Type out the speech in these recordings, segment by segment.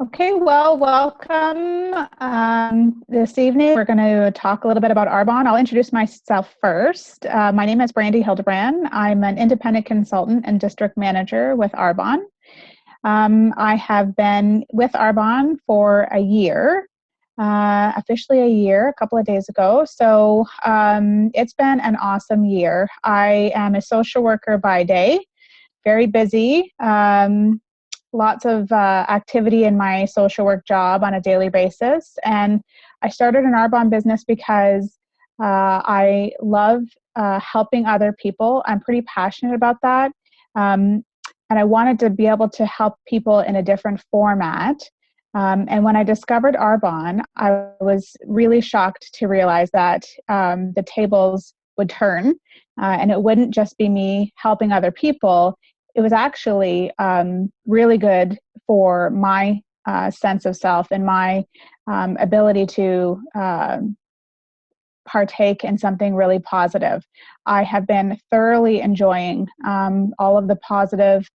Okay, well, welcome. This evening, we're going to talk a little bit about Arbonne. I'll introduce myself first. My name is Brandi Hildebrand. I'm an independent consultant and district manager with Arbonne. I have been with Arbonne for a year, officially a year, a couple of days ago. So it's been an awesome year. I am a social worker by day, very busy. Lots of activity in my social work job on a daily basis. And I started an Arbonne business because I love helping other people. I'm pretty passionate about that. And I wanted to be able to help people in a different format. And when I discovered Arbonne, I was really shocked to realize that the tables would turn and it wouldn't just be me helping other people. It was actually really good for my sense of self and my ability to partake in something really positive. I have been thoroughly enjoying all of the positive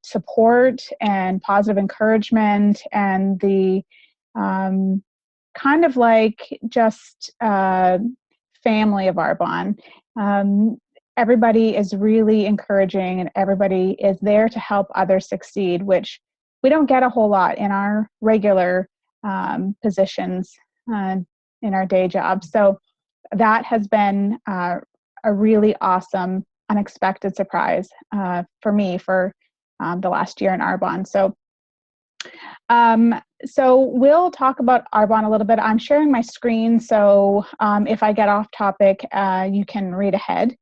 support and positive encouragement and the kind of like just family of Arbonne. Everybody is really encouraging and everybody is there to help others succeed, which we don't get a whole lot in our regular positions in our day jobs. So that has been a really awesome, unexpected surprise for me for the last year in Arbonne. So we'll talk about Arbonne a little bit. I'm sharing my screen, so if I get off topic, you can read ahead.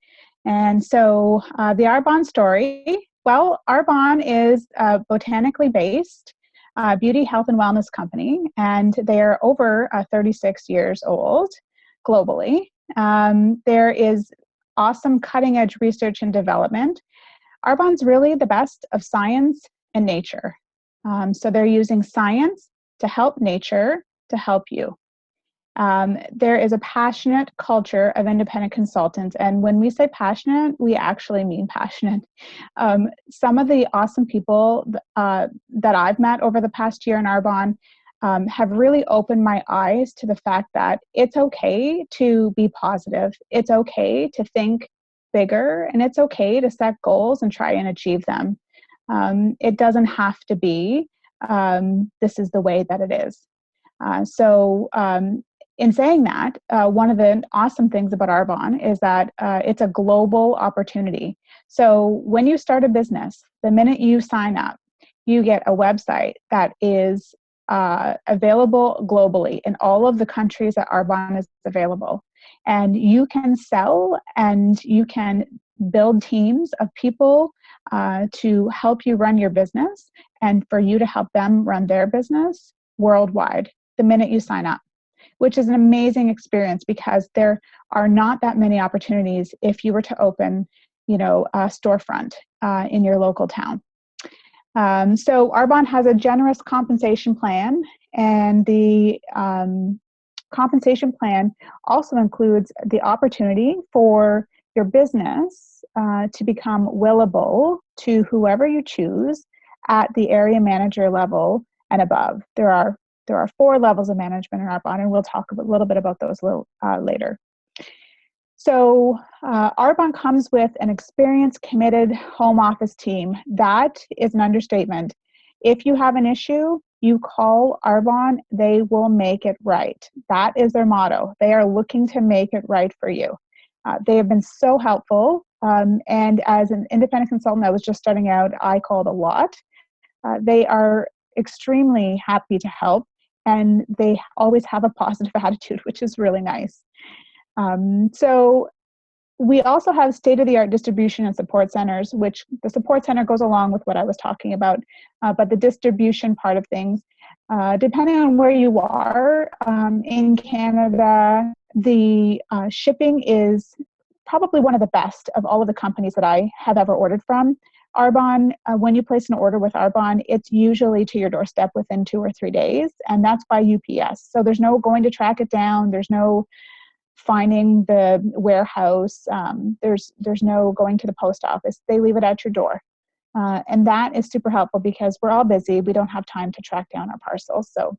And so the Arbonne story, well, Arbonne is a botanically based beauty, health, and wellness company, and they are over 36 years old globally. There is awesome cutting-edge research and development. Arbonne's really the best of science and nature. So they're using science to help nature to help you. There is a passionate culture of independent consultants. And when we say passionate, we actually mean passionate. Some of the awesome people that I've met over the past year in Arbonne have really opened my eyes to the fact that it's okay to be positive. It's okay to think bigger, and it's okay to set goals and try and achieve them. It doesn't have to be, this is the way that it is. In saying that, one of the awesome things about Arbonne is that it's a global opportunity. So when you start a business, the minute you sign up, you get a website that is available globally in all of the countries that Arbonne is available. And you can sell and you can build teams of people to help you run your business and for you to help them run their business worldwide the minute you sign up, which is an amazing experience because there are not that many opportunities if you were to open, a storefront in your local town. So Arbonne has a generous compensation plan, and the compensation plan also includes the opportunity for your business to become willable to whoever you choose at the area manager level and above. There are 4 levels of management in Arbonne, and we'll talk a little bit about those later. So Arbonne comes with an experienced, committed home office team. That is an understatement. If you have an issue, you call Arbonne, they will make it right. That is their motto. They are looking to make it right for you. They have been so helpful. And as an independent consultant that was just starting out, I called a lot. They are extremely happy to help, and they always have a positive attitude, which is really nice. So we also have state-of-the-art distribution and support centers, which the support center goes along with what I was talking about, but the distribution part of things, depending on where you are in Canada, the shipping is probably one of the best of all of the companies that I have ever ordered from. Arbonne, when you place an order with Arbonne, it's usually to your doorstep within 2 or 3 days, and that's by UPS. So there's no going to track it down. There's no finding the warehouse. There's no going to the post office. They leave it at your door. And that is super helpful because we're all busy. We don't have time to track down our parcels. So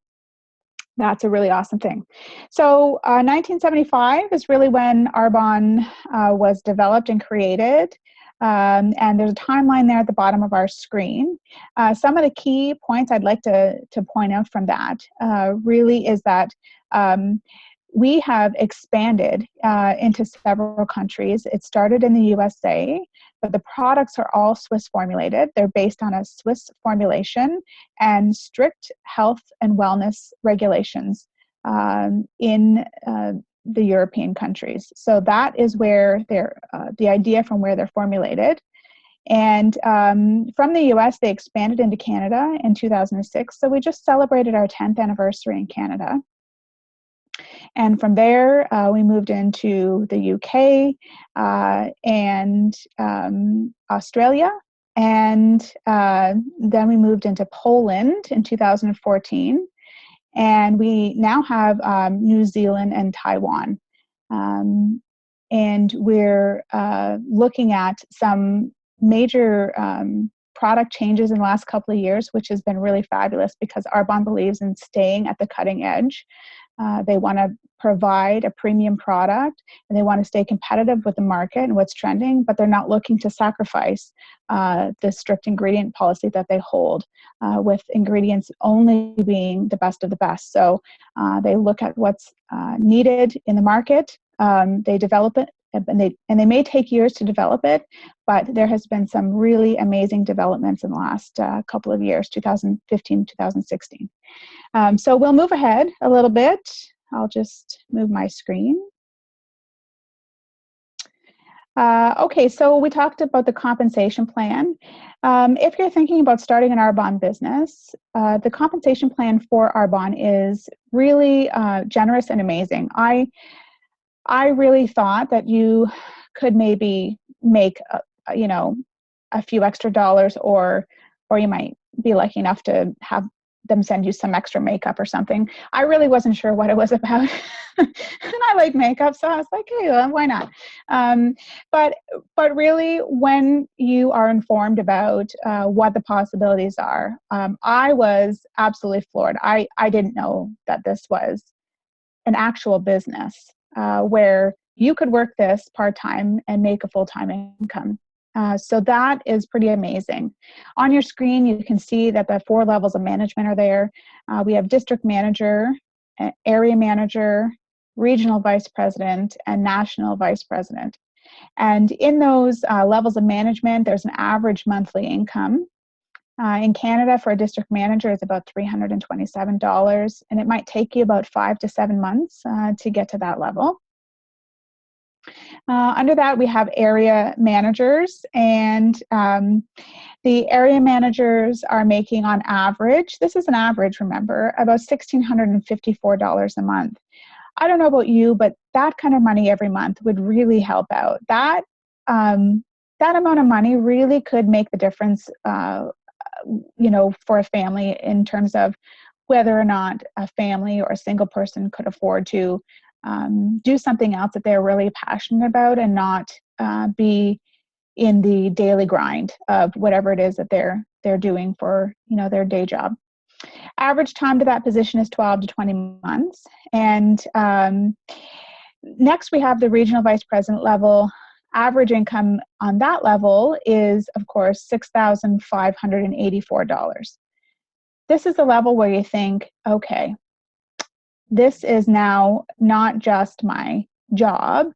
that's a really awesome thing. So 1975 is really when Arbonne was developed and created. And there's a timeline there at the bottom of our screen. Some of the key points I'd like to point out from that really is that we have expanded into several countries. It started in the USA, but the products are all Swiss formulated. They're based on a Swiss formulation and strict health and wellness regulations in the European countries. So that is where they're, the idea from where they're formulated. And from the US, they expanded into Canada in 2006. So we just celebrated our 10th anniversary in Canada. And from there, we moved into the UK and Australia. And then we moved into Poland in 2014. And we now have New Zealand and Taiwan. And we're looking at some major product changes in the last couple of years, which has been really fabulous because Arbonne believes in staying at the cutting edge. They want to provide a premium product and they want to stay competitive with the market and what's trending, but they're not looking to sacrifice the strict ingredient policy that they hold with ingredients only being the best of the best. So they look at what's needed in the market, they develop it, and they may take years to develop it, but there has been some really amazing developments in the last couple of years, 2015, 2016. So we'll move ahead a little bit. I'll just move my screen. Okay, so we talked about the compensation plan. If you're thinking about starting an Arbonne business, the compensation plan for Arbonne is really generous and amazing. I really thought that you could maybe make a few extra dollars, or you might be lucky enough to have them send you some extra makeup or something. I really wasn't sure what it was about. And I like makeup, so I was like, hey, well, why not? But really, when you are informed about what the possibilities are, I was absolutely floored. I didn't know that this was an actual business where you could work this part-time and make a full-time income. So that is pretty amazing. On your screen, you can see that the 4 levels of management are there. We have district manager, area manager, regional vice president, and national vice president. And in those levels of management, there's an average monthly income. In Canada, for a district manager, it's about $327, and it might take you about 5 to 7 months to get to that level. Under that, we have area managers, and the area managers are making on average, this is an average, remember, about $1,654 a month. I don't know about you, but that kind of money every month would really help out. That amount of money really could make the difference, for a family in terms of whether or not a family or a single person could afford to do something else that they're really passionate about and not be in the daily grind of whatever it is that they're doing for their day job. Average time to that position is 12 to 20 months. And next we have the regional vice president level. Average income on that level is, of course, $6,584. This is the level where you think, okay, this is now not just my job,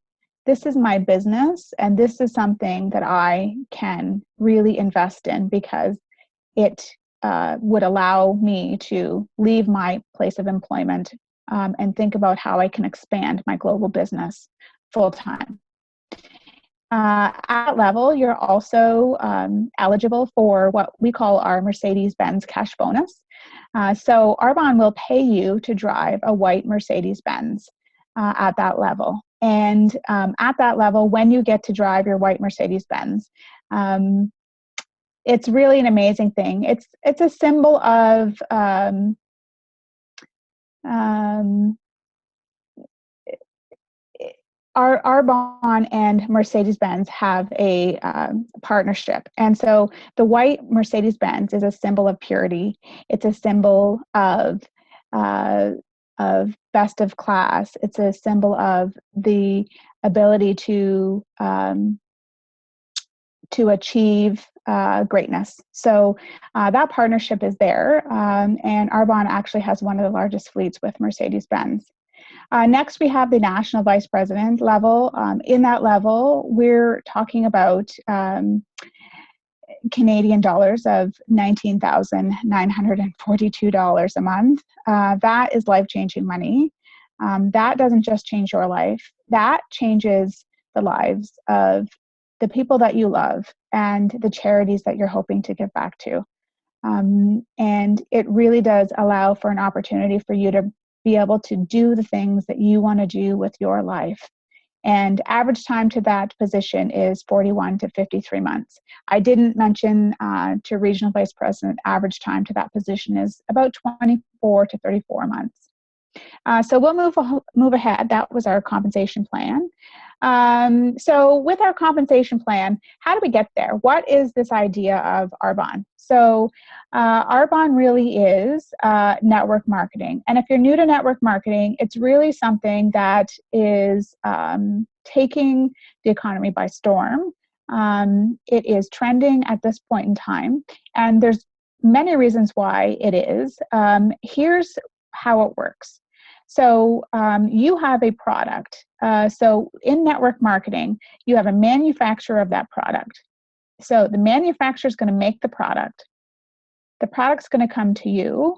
this is my business, and this is something that I can really invest in because it would allow me to leave my place of employment and think about how I can expand my global business full time. At that level, you're also eligible for what we call our Mercedes-Benz cash bonus. So Arbonne will pay you to drive a white Mercedes-Benz at that level. And at that level, when you get to drive your white Mercedes-Benz, it's really an amazing thing. It's a symbol of our Arbonne and Mercedes-Benz have a partnership. And so the white Mercedes-Benz is a symbol of purity. It's a symbol of best of class. It's a symbol of the ability to achieve greatness. So that partnership is there. And Arbonne actually has one of the largest fleets with Mercedes-Benz. Next, we have the national vice president level. In that level, we're talking about Canadian dollars of $19,942 a month. That is life-changing money. That doesn't just change your life. That changes the lives of the people that you love and the charities that you're hoping to give back to. And it really does allow for an opportunity for you to be able to do the things that you want to do with your life. And average time to that position is 41 to 53 months. I didn't mention to regional vice president, average time to that position is about 24 to 34 months. So we'll move ahead. That was our compensation plan. So with our compensation plan, how do we get there? What is this idea of Arbonne? So Arbonne really is network marketing. And if you're new to network marketing, it's really something that is taking the economy by storm. It is trending at this point in time, and there's many reasons why it is. Here's how it works. So you have a product. So in network marketing, you have a manufacturer of that product. So the manufacturer is going to make the product. The product's going to come to you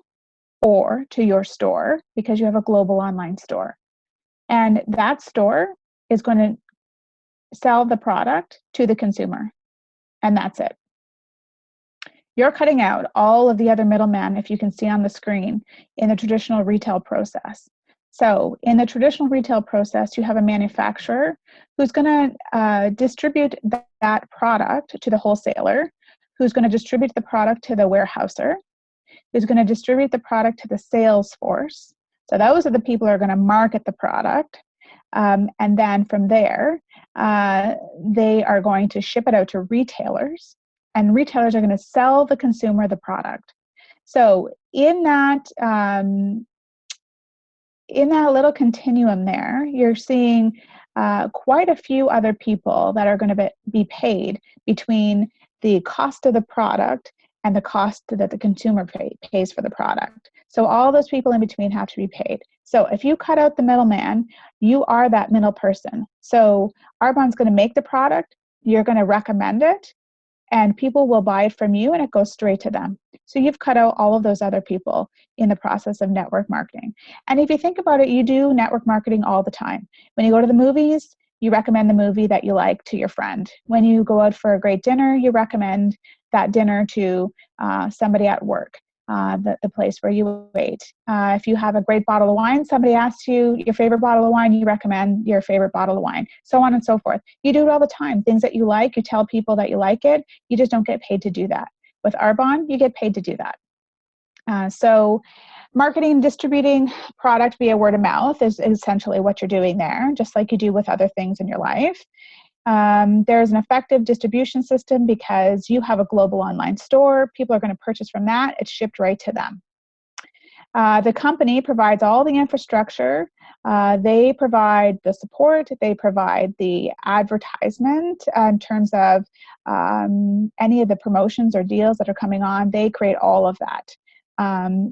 or to your store because you have a global online store. And that store is going to sell the product to the consumer. And that's it. You're cutting out all of the other middlemen, if you can see on the screen, in the traditional retail process. So in the traditional retail process, you have a manufacturer who's going to distribute that product to the wholesaler, who's going to distribute the product to the warehouser, who's going to distribute the product to the sales force. So those are the people who are going to market the product. And then from there, they are going to ship it out to retailers, and retailers are going to sell the consumer the product. So in that little continuum there, you're seeing quite a few other people that are going to be paid between the cost of the product and the cost that the consumer pays for the product. So all those people in between have to be paid. So if you cut out the middleman, you are that middle person. So Arbonne's going to make the product, you're going to recommend it, and people will buy it from you, and it goes straight to them. So you've cut out all of those other people in the process of network marketing. And if you think about it, you do network marketing all the time. When you go to the movies, you recommend the movie that you like to your friend. When you go out for a great dinner, you recommend that dinner to somebody at work, the place where you ate. If you have a great bottle of wine, somebody asks you your favorite bottle of wine, you recommend your favorite bottle of wine, so on and so forth. You do it all the time. Things that you like, you tell people that you like it. You just don't get paid to do that. With Arbonne, you get paid to do that. So marketing, distributing product via word of mouth is essentially what you're doing there, just like you do with other things in your life. There's an effective distribution system because you have a global online store. People are going to purchase from that. It's shipped right to them. The company provides all the infrastructure. They provide the support. They provide the advertisement in terms of any of the promotions or deals that are coming on. They create all of that.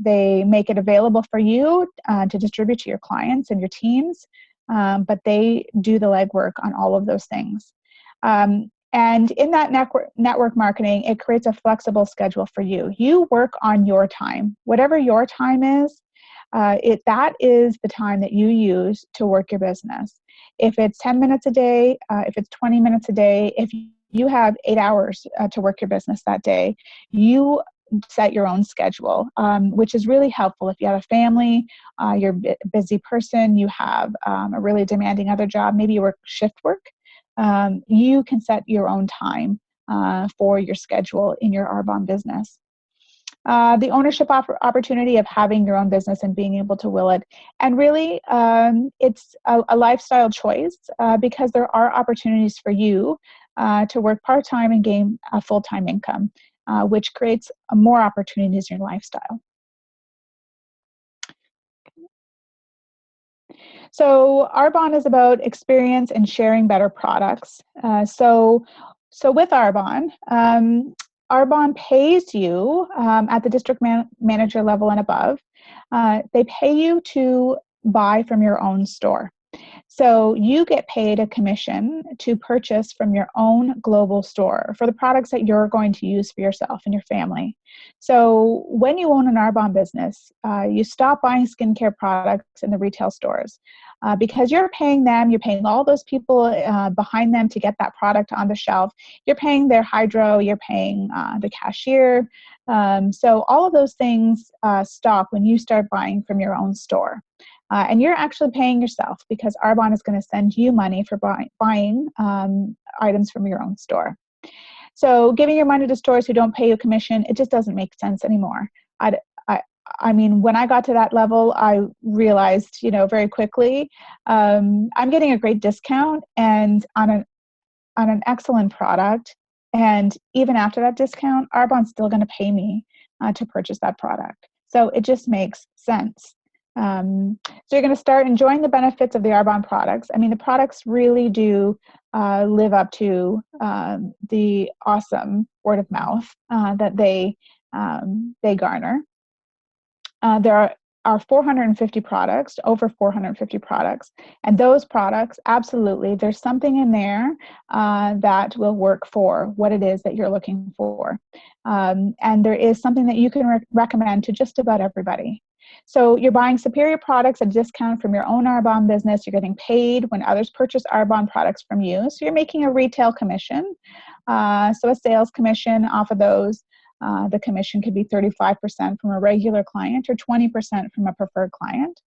They make it available for you to distribute to your clients and your teams, but they do the legwork on all of those things. And in that network marketing, it creates a flexible schedule for you. You work on your time. Whatever your time is, that is the time that you use to work your business. If it's 10 minutes a day, if it's 20 minutes a day, if you have 8 hours to work your business that day, you set your own schedule, which is really helpful. If you have a family, you're a busy person, you have a really demanding other job, maybe you work shift work, you can set your own time for your schedule in your Arbonne business. the ownership opportunity of having your own business and being able to will it. And really, it's a lifestyle choice because there are opportunities for you to work part-time and gain a full-time income, which creates more opportunities in your lifestyle. So Arbonne is about experience and sharing better products. So with Arbonne, Arbonne pays you at the district manager level and above. They pay you to buy from your own store. So you get paid a commission to purchase from your own global store for the products that you're going to use for yourself and your family. So when you own an Arbonne business, you stop buying skincare products in the retail stores because you're paying them, you're paying all those people behind them to get that product on the shelf. You're paying their hydro, you're paying the cashier. So all of those things stop when you start buying from your own store. And you're actually paying yourself because Arbonne is going to send you money for buying items from your own store. So giving your money to stores who don't pay you a commission, it just doesn't make sense anymore. I mean, when I got to that level, I realized, very quickly, I'm getting a great discount and on an excellent product. And even after that discount, Arbonne's still going to pay me to purchase that product. So it just makes sense. So you're going to start enjoying the benefits of the Arbonne products. I mean, the products really do live up to the awesome word of mouth that they garner. There are 450 products, over 450 products, and those products, absolutely, there's something in there that will work for what it is that you're looking for. And there is something that you can recommend to just about everybody. So you're buying superior products at a discount from your own Arbonne business. You're getting paid when others purchase Arbonne products from you. So you're making a retail commission, so a sales commission off of those. The commission could be 35% from a regular client or 20% from a preferred client.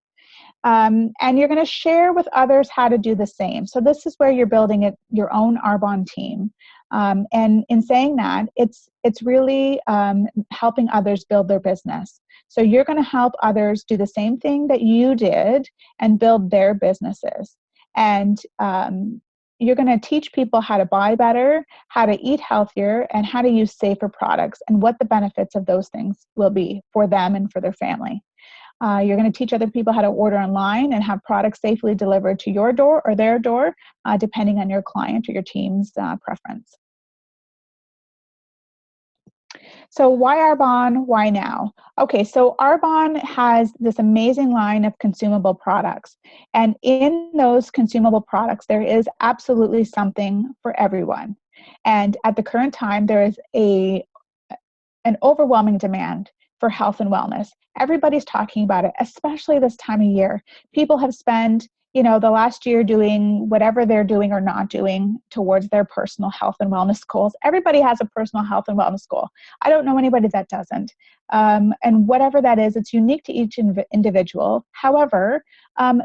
And you're going to share with others how to do the same. So this is where you're building your own Arbonne team. And in saying that, it's really helping others build their business. So you're going to help others do the same thing that you did and build their businesses. And you're going to teach people how to buy better, how to eat healthier, and how to use safer products and what the benefits of those things will be for them and for their family. You're going to teach other people how to order online and have products safely delivered to your door or their door, depending on your client or your team's preference. So why Arbonne? Why now? Okay, so Arbonne has this amazing line of consumable products. And in those consumable products, there is absolutely something for everyone. And at the current time, there is an overwhelming demand for health and wellness. Everybody's talking about it, especially this time of year. People have spent the last year doing whatever they're doing or not doing towards their personal health and wellness goals. Everybody has a personal health and wellness goal. I don't know anybody that doesn't. And whatever that is, it's unique to each individual. However,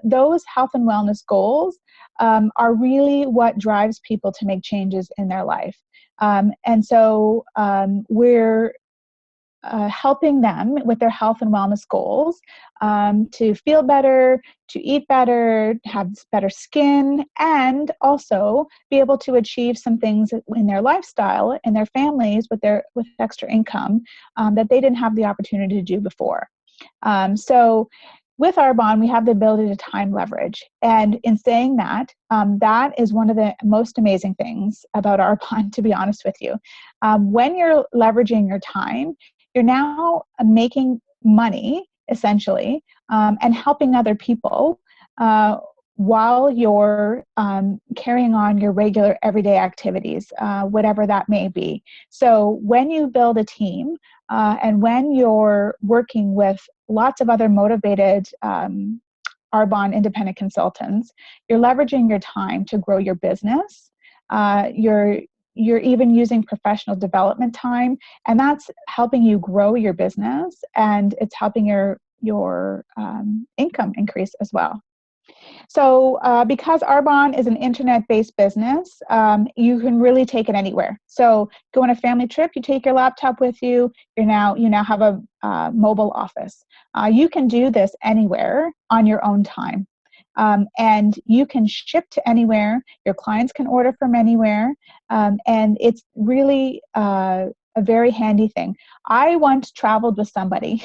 those health and wellness goals are really what drives people to make changes in their life. And so we're helping them with their health and wellness goals to feel better, to eat better, have better skin, and also be able to achieve some things in their lifestyle and their families with extra income that they didn't have the opportunity to do before. So with Arbonne, we have the ability to time leverage. And in saying that, that is one of the most amazing things about Arbonne, to be honest with you. When you're leveraging your time, you're now making money, essentially, and helping other people while you're carrying on your regular everyday activities, whatever that may be. So when you build a team and when you're working with lots of other motivated Arbonne independent consultants, you're leveraging your time to grow your business. You're even using professional development time, and that's helping you grow your business, and it's helping your income increase as well. So because Arbonne is an internet-based business, you can really take it anywhere. So go on a family trip, you take your laptop with you, you now have a mobile office. You can do this anywhere on your own time. And you can ship to anywhere, your clients can order from anywhere, and it's really a very handy thing. I once traveled with somebody.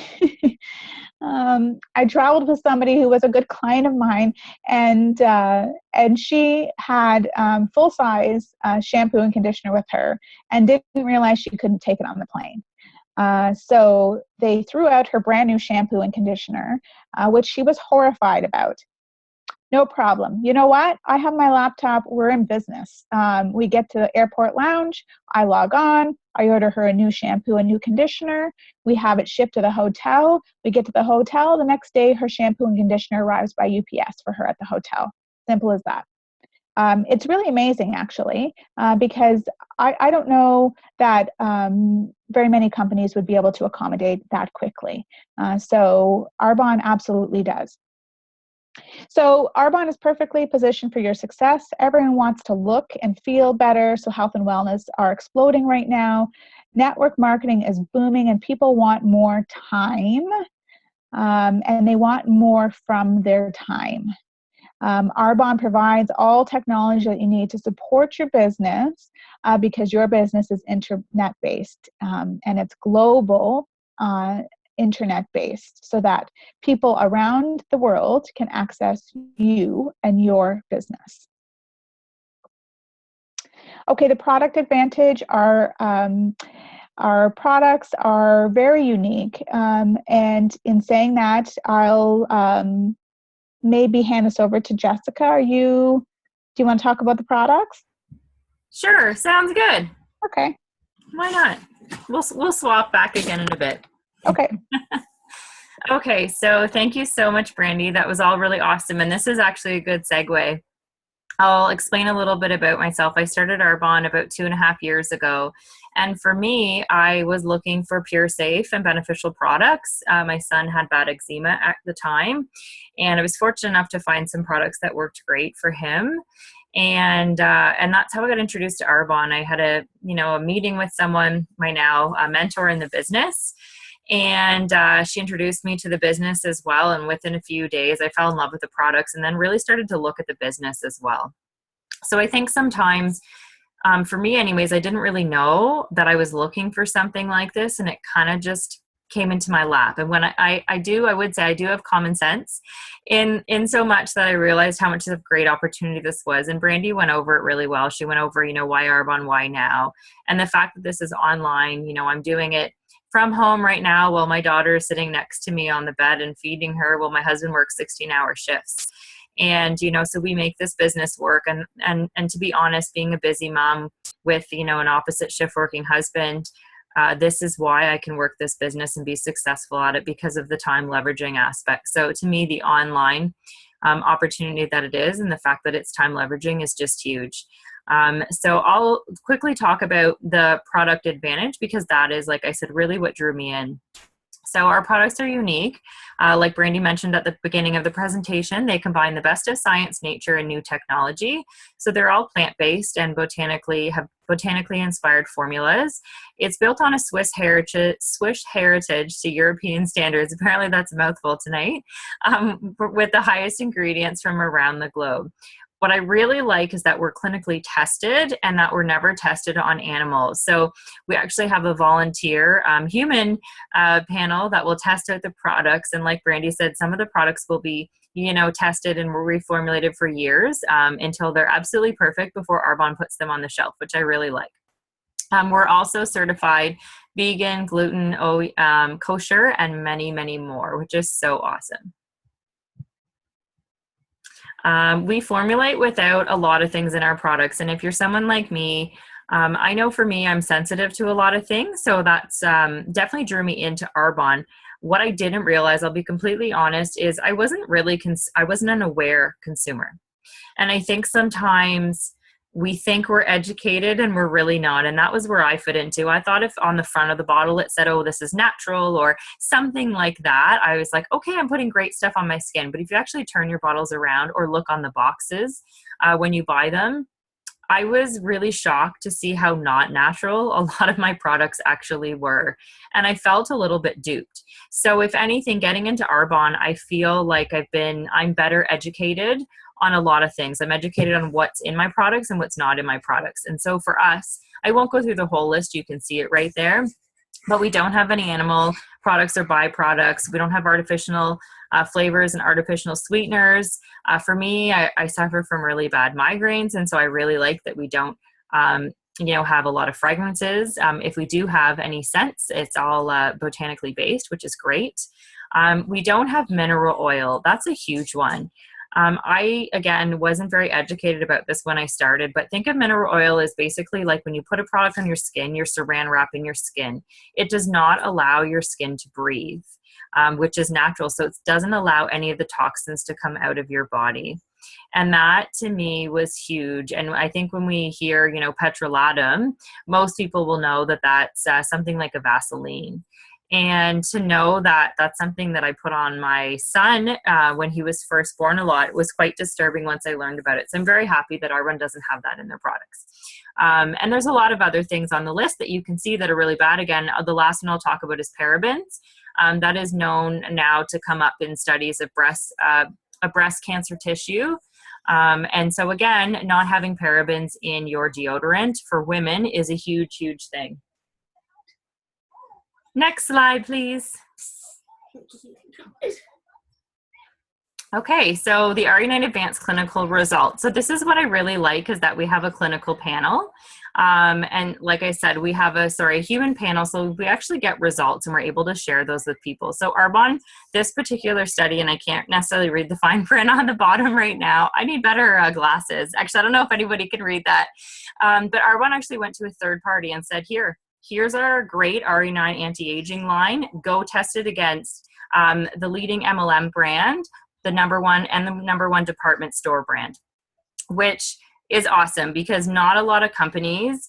I traveled with somebody who was a good client of mine, and she had full-size shampoo and conditioner with her, and didn't realize she couldn't take it on the plane. So they threw out her brand new shampoo and conditioner, which she was horrified about. No problem. You know what? I have my laptop. We're in business. We get to the airport lounge. I log on. I order her a new shampoo, a new conditioner. We have it shipped to the hotel. We get to the hotel. The next day, her shampoo and conditioner arrives by UPS for her at the hotel. Simple as that. It's really amazing, actually, because I don't know that very many companies would be able to accommodate that quickly. So Arbonne absolutely does. So Arbonne is perfectly positioned for your success. Everyone wants to look and feel better, so health and wellness are exploding right now. Network marketing is booming, and people want more time, and they want more from their time. Arbonne provides all technology that you need to support your business because your business is internet-based, and it's global internet-based, so that people around the world can access you and your business. Okay, the product advantage, our products are very unique, and in saying that, I'll maybe hand this over to Jessica. Do you want to talk about the products? Sure, sounds good. Okay. Why not? We'll swap back again in a bit. Okay. Okay, so thank you so much, Brandi. That was all really awesome. And this is actually a good segue. I'll explain a little bit about myself. I started Arbonne about 2.5 years ago. And for me, I was looking for pure, safe, and beneficial products. My son had bad eczema at the time, and I was fortunate enough to find some products that worked great for him. And that's how I got introduced to Arbonne. I had a meeting with someone, my now mentor in the business, and she introduced me to the business as well. And within a few days, I fell in love with the products and then really started to look at the business as well. So I think sometimes, for me anyways, I didn't really know that I was looking for something like this, and it kind of just came into my lap. And when I would say I do have common sense in so much that I realized how much of a great opportunity this was. And Brandi went over it really well. She went over, why Arbonne, why now? And the fact that this is online, I'm doing it from home right now while my daughter is sitting next to me on the bed and feeding her while my husband works 16-hour shifts. And, so we make this business work. And to be honest, being a busy mom with, an opposite shift working husband, this is why I can work this business and be successful at it, because of the time leveraging aspect. So to me, the online opportunity that it is and the fact that it's time leveraging is just huge. So I'll quickly talk about the product advantage, because that is, like I said, really what drew me in. So our products are unique. Like Brandi mentioned at the beginning of the presentation, they combine the best of science, nature, and new technology. So they're all plant-based and botanically inspired formulas. It's built on a Swiss heritage to European standards. Apparently that's a mouthful tonight, with the highest ingredients from around the globe. What I really like is that we're clinically tested and that we're never tested on animals. So we actually have a volunteer human panel that will test out the products. And like Brandi said, some of the products will be, tested and reformulated for years until they're absolutely perfect before Arbonne puts them on the shelf, which I really like. We're also certified vegan, gluten, kosher, and many, many more, which is so awesome. We formulate without a lot of things in our products. And if you're someone like me, I know for me, I'm sensitive to a lot of things. So that's definitely drew me into Arbonne. What I didn't realize, I'll be completely honest, is I wasn't an aware consumer. And I think sometimes we think we're educated and we're really not. And that was where I fit into. I thought if on the front of the bottle it said, oh, this is natural or something like that, I was like, okay, I'm putting great stuff on my skin. But if you actually turn your bottles around or look on the boxes when you buy them, I was really shocked to see how not natural a lot of my products actually were. And I felt a little bit duped. So if anything, getting into Arbonne, I feel like I'm better educated on a lot of things. I'm educated on what's in my products and what's not in my products. And so for us, I won't go through the whole list. You can see it right there. But we don't have any animal products or byproducts. We don't have artificial flavors and artificial sweeteners. For me, I suffer from really bad migraines, and so I really like that we don't, have a lot of fragrances. If we do have any scents, it's all botanically based, which is great. We don't have mineral oil. That's a huge one. I, again, wasn't very educated about this when I started, but think of mineral oil as basically like when you put a product on your skin, you're saran wrapping your skin. It does not allow your skin to breathe, which is natural. So it doesn't allow any of the toxins to come out of your body. And that to me was huge. And I think when we hear, petrolatum, most people will know that that's something like a Vaseline. And to know that that's something that I put on my son when he was first born a lot, it was quite disturbing once I learned about it. So I'm very happy that Arbonne doesn't have that in their products. And there's a lot of other things on the list that you can see that are really bad. Again, the last one I'll talk about is parabens. That is known now to come up in studies of breast cancer tissue. And so again, not having parabens in your deodorant for women is a huge, huge thing. Next slide, please. Okay, so the R-Unite Advanced clinical results. So this is what I really like, is that we have a clinical panel. And like I said, we have a human panel, so we actually get results and we're able to share those with people. So Arbonne, this particular study, and I can't necessarily read the fine print on the bottom right now. I need better glasses. Actually, I don't know if anybody can read that. But Arbonne actually went to a third party and said, here's our great RE9 anti-aging line. Go test it against the leading MLM brand, the number one department store brand, which is awesome because not a lot of companies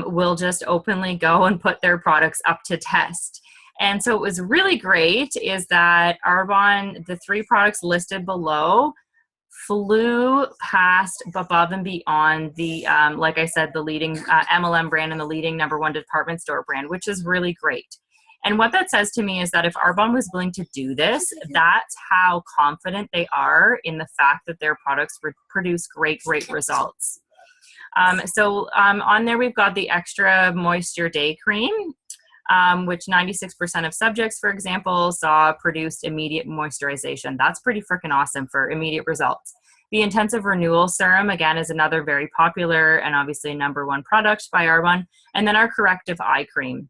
will just openly go and put their products up to test. And so it was really great is that Arbonne, the 3 products listed below, flew past above and beyond the, like I said, the leading MLM brand and the leading number 1 department store brand, which is really great. And what that says to me is that if Arbonne was willing to do this, that's how confident they are in the fact that their products produce great, great results. So on there, we've got the Extra Moisture Day Cream, which 96% of subjects, for example, saw produced immediate moisturization. That's pretty freaking awesome for immediate results. The Intensive Renewal Serum, again, is another very popular and obviously number 1 product by Arbonne. And then our Corrective Eye Cream.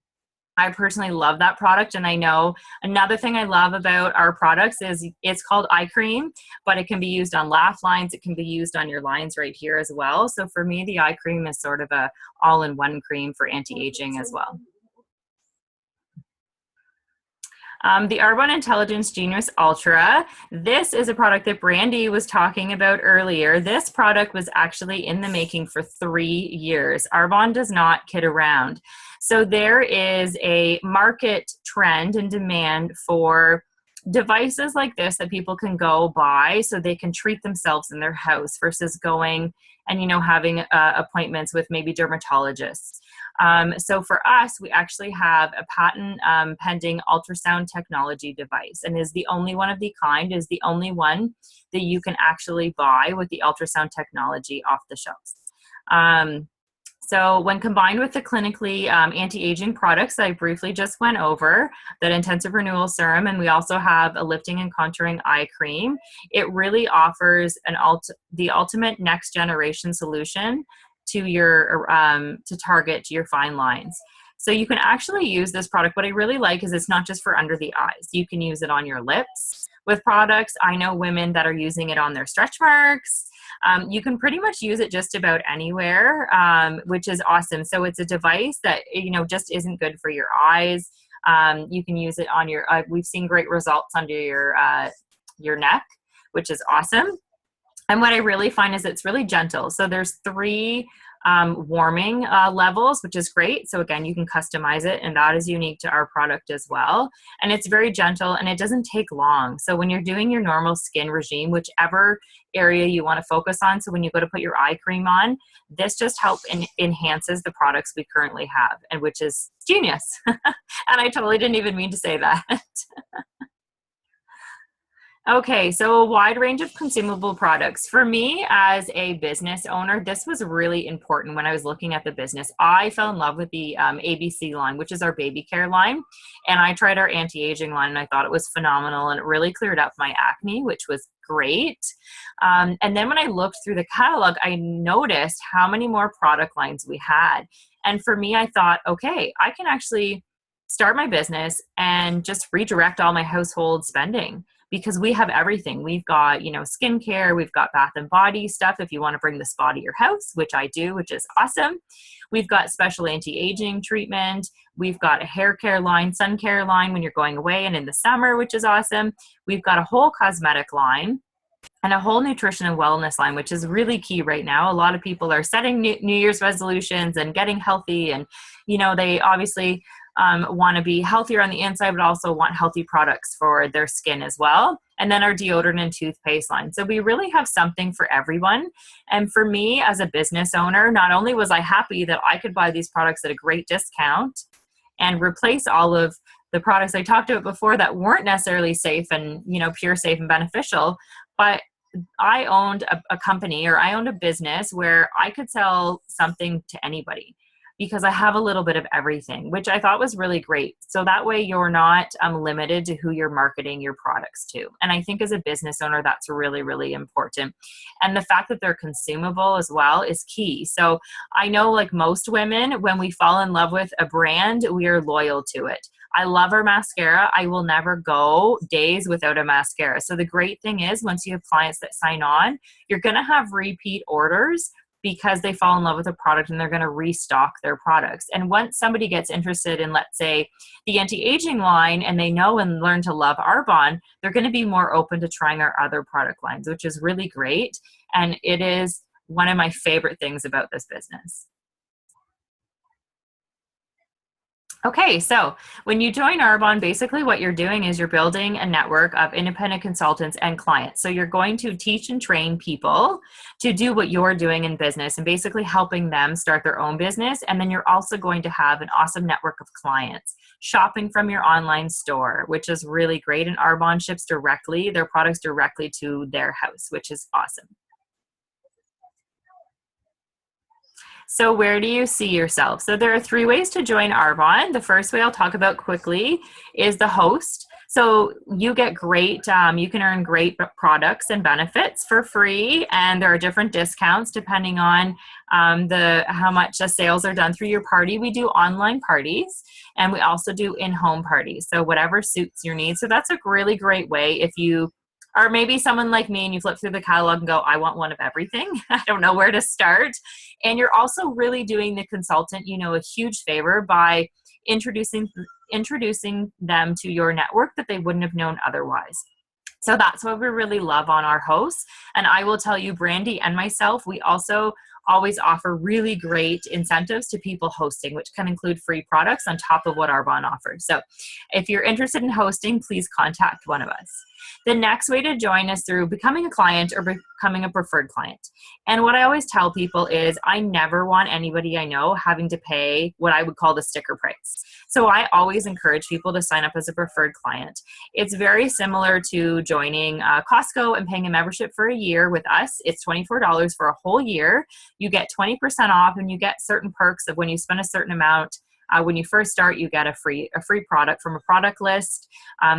I personally love that product, and I know another thing I love about our products is it's called eye cream, but it can be used on laugh lines. It can be used on your lines right here as well. So for me, the eye cream is sort of a all-in-one cream for anti-aging as well. The Arbonne Intelligence Genius Ultra. This is a product that Brandi was talking about earlier. This product was actually in the making for 3 years. Arbonne does not kid around. So there is a market trend and demand for devices like this that people can go buy so they can treat themselves in their house versus going and, having appointments with maybe dermatologists. So for us, we actually have a patent pending ultrasound technology device, and is the only one of the kind, is the only one that you can actually buy with the ultrasound technology off the shelves. So when combined with the clinically anti-aging products that I briefly just went over, that Intensive Renewal Serum, and we also have a lifting and contouring eye cream, it really offers the ultimate next generation solution to your to target your fine lines. So you can actually use this product. What I really like is it's not just for under the eyes. You can use it on your lips with products. I know women that are using it on their stretch marks. You can pretty much use it just about anywhere, which is awesome. So it's a device that, just isn't good for your eyes. You can use it on we've seen great results under your neck, which is awesome. And what I really find is it's really gentle. So there's 3 warming levels, which is great. So again, you can customize it, and that is unique to our product as well. And it's very gentle, and it doesn't take long. So when you're doing your normal skin regime, whichever area you want to focus on, so when you go to put your eye cream on, this just helps and enhances the products we currently have, and which is genius. And I totally didn't even mean to say that. Okay, so a wide range of consumable products. For me as a business owner, this was really important when I was looking at the business. I fell in love with the ABC line, which is our baby care line. And I tried our anti-aging line, and I thought it was phenomenal, and it really cleared up my acne, which was great. And then when I looked through the catalog, I noticed how many more product lines we had. And for me, I thought, okay, I can actually start my business and just redirect all my household spending, because we have everything. We've got, skincare, we've got bath and body stuff if you want to bring the spa to your house, which I do, which is awesome. We've got special anti-aging treatment. We've got a hair care line, sun care line when you're going away and in the summer, which is awesome. We've got a whole cosmetic line and a whole nutrition and wellness line, which is really key right now. A lot of people are setting New Year's resolutions and getting healthy, and, they obviously want to be healthier on the inside, but also want healthy products for their skin as well. And then our deodorant and toothpaste line. So we really have something for everyone. And for me as a business owner, not only was I happy that I could buy these products at a great discount and replace all of the products I talked about before that weren't necessarily safe and, pure, safe, and beneficial, but I owned a company, or I owned a business where I could sell something to anybody, because I have a little bit of everything, which I thought was really great. So that way you're not limited to who you're marketing your products to. And I think as a business owner, that's really, really important. And the fact that they're consumable as well is key. So I know, like most women, when we fall in love with a brand, we are loyal to it. I love our mascara. I will never go days without a mascara. So the great thing is, once you have clients that sign on, you're going to have repeat orders, because they fall in love with a product and they're going to restock their products. And once somebody gets interested in, let's say, the anti-aging line, and they know and learn to love Arbonne, they're going to be more open to trying our other product lines, which is really great. And it is one of my favorite things about this business. Okay, so when you join Arbonne, basically what you're doing is you're building a network of independent consultants and clients. So you're going to teach and train people to do what you're doing in business, and basically helping them start their own business. And then you're also going to have an awesome network of clients shopping from your online store, which is really great. And Arbonne ships directly their products directly to their house, which is awesome. So where do you see yourself? So there are 3 ways to join Arbonne. The first way I'll talk about quickly is the host. So you get great, you can earn great products and benefits for free, and there are different discounts depending on how much the sales are done through your party. We do online parties, and we also do in-home parties. So whatever suits your needs. So that's a really great way if you or maybe someone like me and you flip through the catalog and go, I want one of everything. I don't know where to start. And you're also really doing the consultant, a huge favor by introducing them to your network that they wouldn't have known otherwise. So that's what we really love on our hosts. And I will tell you, Brandi and myself, we also always offer really great incentives to people hosting, which can include free products on top of what Arbonne offers. So if you're interested in hosting, please contact one of us. The next way to join is through becoming a client or becoming a preferred client. And what I always tell people is I never want anybody I know having to pay what I would call the sticker price. So I always encourage people to sign up as a preferred client. It's very similar to joining Costco and paying a membership for a year with us. It's $24 for a whole year. You get 20% off, and you get certain perks of when you spend a certain amount. When you first start, you get a free product from a product list.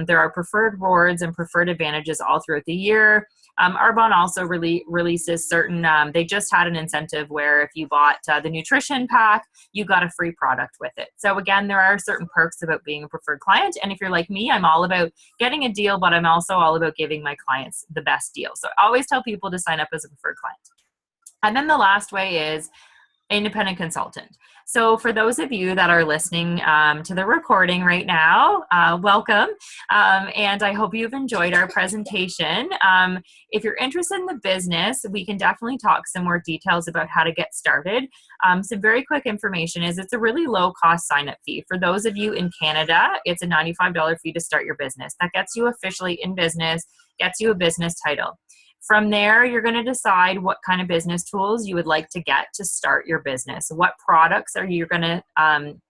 There are preferred rewards and preferred advantages all throughout the year. Arbonne also releases certain, they just had an incentive where if you bought the nutrition pack, you got a free product with it. So again, there are certain perks about being a preferred client. And if you're like me, I'm all about getting a deal, but I'm also all about giving my clients the best deal. So I always tell people to sign up as a preferred client. And then the last way is independent consultant. So for those of you that are listening to the recording right now, welcome. And I hope you've enjoyed our presentation. If you're interested in the business, we can definitely talk some more details about how to get started. Some very quick information is it's a really low cost sign up fee. For those of you in Canada, it's a $95 fee to start your business. That gets you officially in business, gets you a business title. From there, you're going to decide what kind of business tools you would like to get to start your business. What products are you going to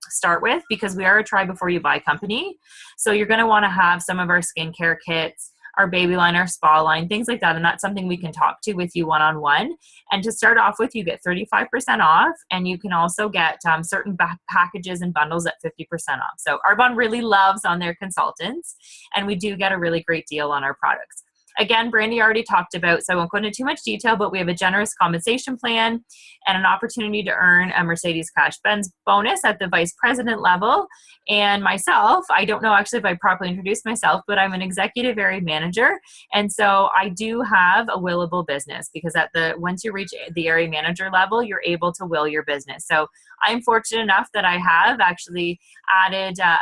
start with? Because we are a try before you buy company. So you're going to want to have some of our skincare kits, our baby line, our spa line, things like that. And that's something we can talk to with you one-on-one. And to start off with, you get 35% off, and you can also get certain packages and bundles at 50% off. So Arbonne really loves on their consultants, and we do get a really great deal on our products. Again, Brandi already talked about, so I won't go into too much detail, but we have a generous compensation plan and an opportunity to earn a Mercedes Cash-Benz bonus at the vice president level. And myself, I don't know actually if I properly introduced myself, but I'm an executive area manager. And so I do have a willable business, because once you reach the area manager level, you're able to will your business. So I'm fortunate enough that I have actually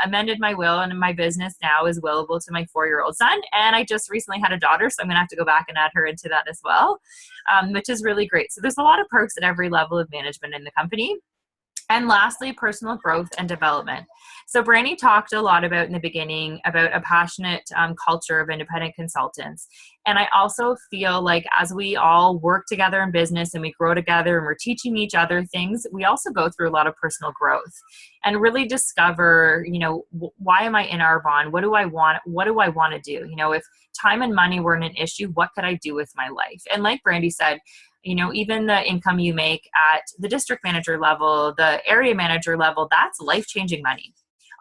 amended my will, and my business now is willable to my 4-year-old son. And I just recently had a daughter, so I'm going to have to go back and add her into that as well, which is really great. So there's a lot of perks at every level of management in the company. And lastly, personal growth and development. So Brandi talked a lot about in the beginning about a passionate culture of independent consultants. And I also feel like as we all work together in business and we grow together and we're teaching each other things, we also go through a lot of personal growth and really discover, why am I in Arbonne? What do I want? What do I want to do? If time and money weren't an issue, what could I do with my life? And like Brandi said, even the income you make at the district manager level, the area manager level, that's life-changing money.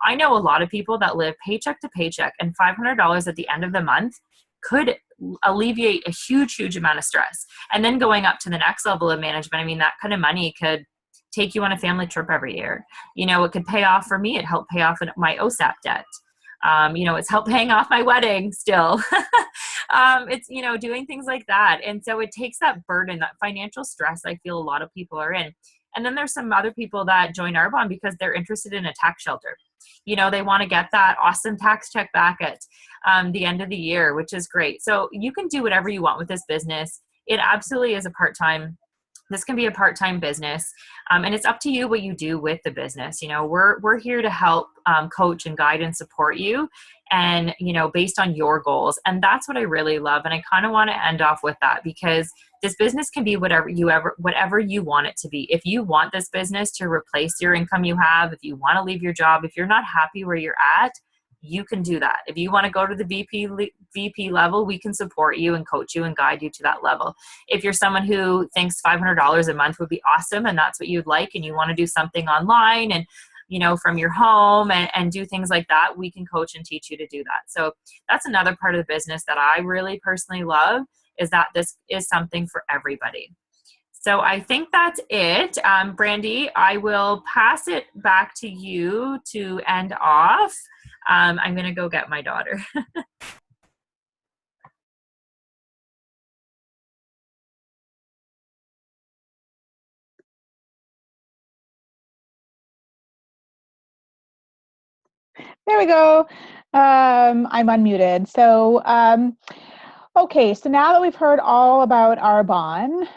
I know a lot of people that live paycheck to paycheck, and $500 at the end of the month could alleviate a huge, huge amount of stress. And then going up to the next level of management, that kind of money could take you on a family trip every year. It could pay off, for me, it helped pay off my OSAP debt. It's helped paying off my wedding still. It's, doing things like that. And so it takes that burden, that financial stress I feel a lot of people are in. And then there's some other people that join Arbonne because they're interested in a tax shelter. They want to get that awesome tax check back at the end of the year, which is great. So you can do whatever you want with this business. It absolutely is this can be a part-time business, and it's up to you what you do with the business. We're here to help coach and guide and support you, and based on your goals. And that's what I really love. And I kind of want to end off with that, because this business can be whatever you want it to be. If you want this business to replace your income you have, if you want to leave your job, if you're not happy where you're at, you can do that. If you want to go to the VP level, we can support you and coach you and guide you to that level. If you're someone who thinks $500 a month would be awesome and that's what you'd like, and you want to do something online and from your home and do things like that, we can coach and teach you to do that. So that's another part of the business that I really personally love, is that this is something for everybody. So I think that's it. Brandi, I will pass it back to you to end off. I'm going to go get my daughter. There we go. I'm unmuted. So, okay, so now that we've heard all about Arbonne,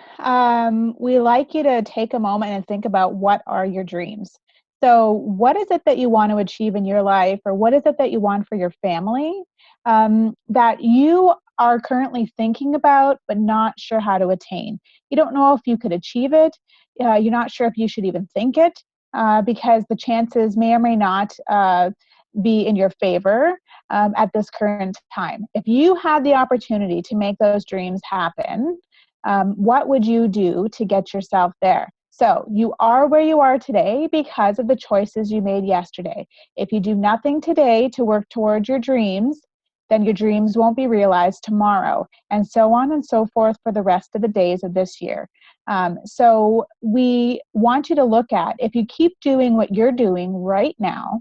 we like you to take a moment and think about, what are your dreams? So what is it that you want to achieve in your life, or what is it that you want for your family, that you are currently thinking about but not sure how to attain? You don't know if you could achieve it. You're not sure if you should even think it, because the chances may or may not be in your favor at this current time. If you had the opportunity to make those dreams happen, what would you do to get yourself there? So you are where you are today because of the choices you made yesterday. If you do nothing today to work towards your dreams, then your dreams won't be realized tomorrow, and so on and so forth for the rest of the days of this year. So we want you to look at, if you keep doing what you're doing right now,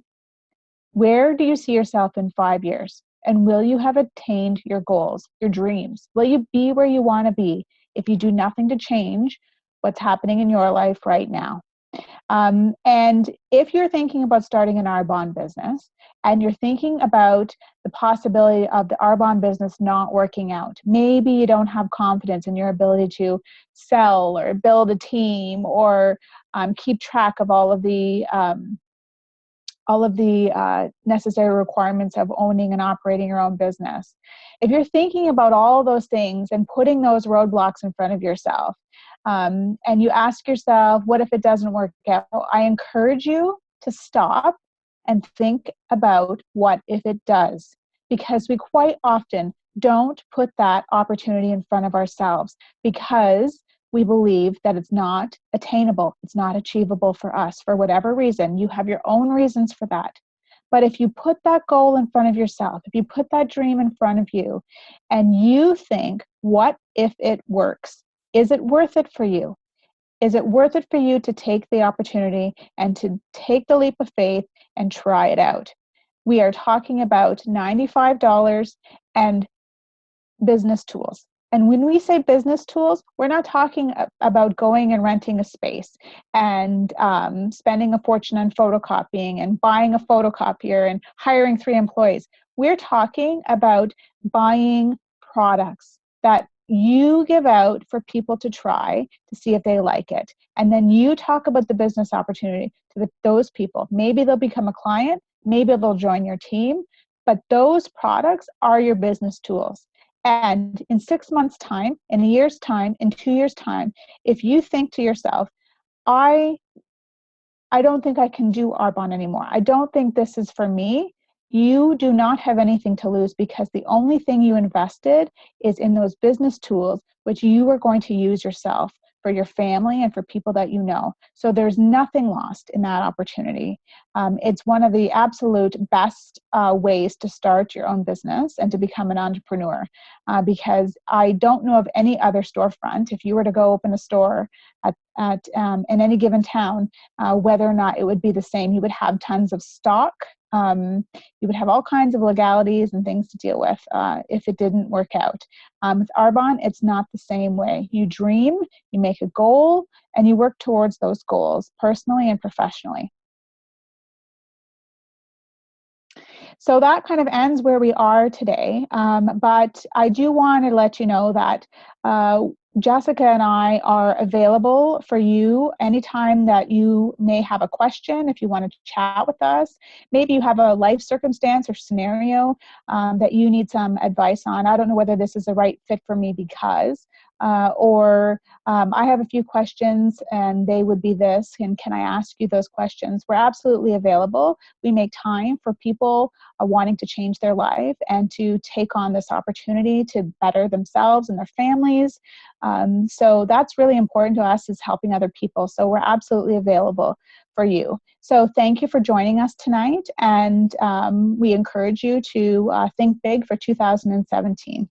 where do you see yourself in 5 years? And will you have attained your goals, your dreams? Will you be where you want to be if you do nothing to change what's happening in your life right now? And if you're thinking about starting an Arbonne business and you're thinking about the possibility of the Arbonne business not working out, maybe you don't have confidence in your ability to sell or build a team or keep track of all of the necessary requirements of owning and operating your own business. If you're thinking about all those things and putting those roadblocks in front of yourself, and you ask yourself, what if it doesn't work out? I encourage you to stop and think about what if it does, because we quite often don't put that opportunity in front of ourselves because we believe that it's not attainable, it's not achievable for us for whatever reason. You have your own reasons for that. But if you put that goal in front of yourself, if you put that dream in front of you, and you think, what if it works? Is it worth it for you? Is it worth it for you to take the opportunity and to take the leap of faith and try it out? We are talking about $95 and business tools. And when we say business tools, we're not talking about going and renting a space and spending a fortune on photocopying and buying a photocopier and hiring 3 employees. We're talking about buying products that you give out for people to try to see if they like it. And then you talk about the business opportunity to those people. Maybe they'll become a client, maybe they'll join your team, but those products are your business tools. And in 6 months' time, in a year's time, in 2 years' time, if you think to yourself, I don't think I can do Arbonne anymore, I don't think this is for me, you do not have anything to lose, because the only thing you invested is in those business tools, which you are going to use yourself for your family and for people that you know. So there's nothing lost in that opportunity. It's one of the absolute best ways to start your own business and to become an entrepreneur, because I don't know of any other storefront. If you were to go open a store in any given town, whether or not it would be the same. You would have tons of stock. You would have all kinds of legalities and things to deal with if it didn't work out. With Arbonne, it's not the same way. You dream, you make a goal, and you work towards those goals personally and professionally. So that kind of ends where we are today. But I do want to let you know that Jessica and I are available for you anytime that you may have a question, if you want to chat with us. Maybe you have a life circumstance or scenario that you need some advice on. I don't know whether this is the right fit for me because, or I have a few questions and they would be this, and can I ask you those questions? We're absolutely available. We make time for people wanting to change their life and to take on this opportunity to better themselves and their families. So that's really important to us, is helping other people. So we're absolutely available for you. So thank you for joining us tonight. And we encourage you to think big for 2017.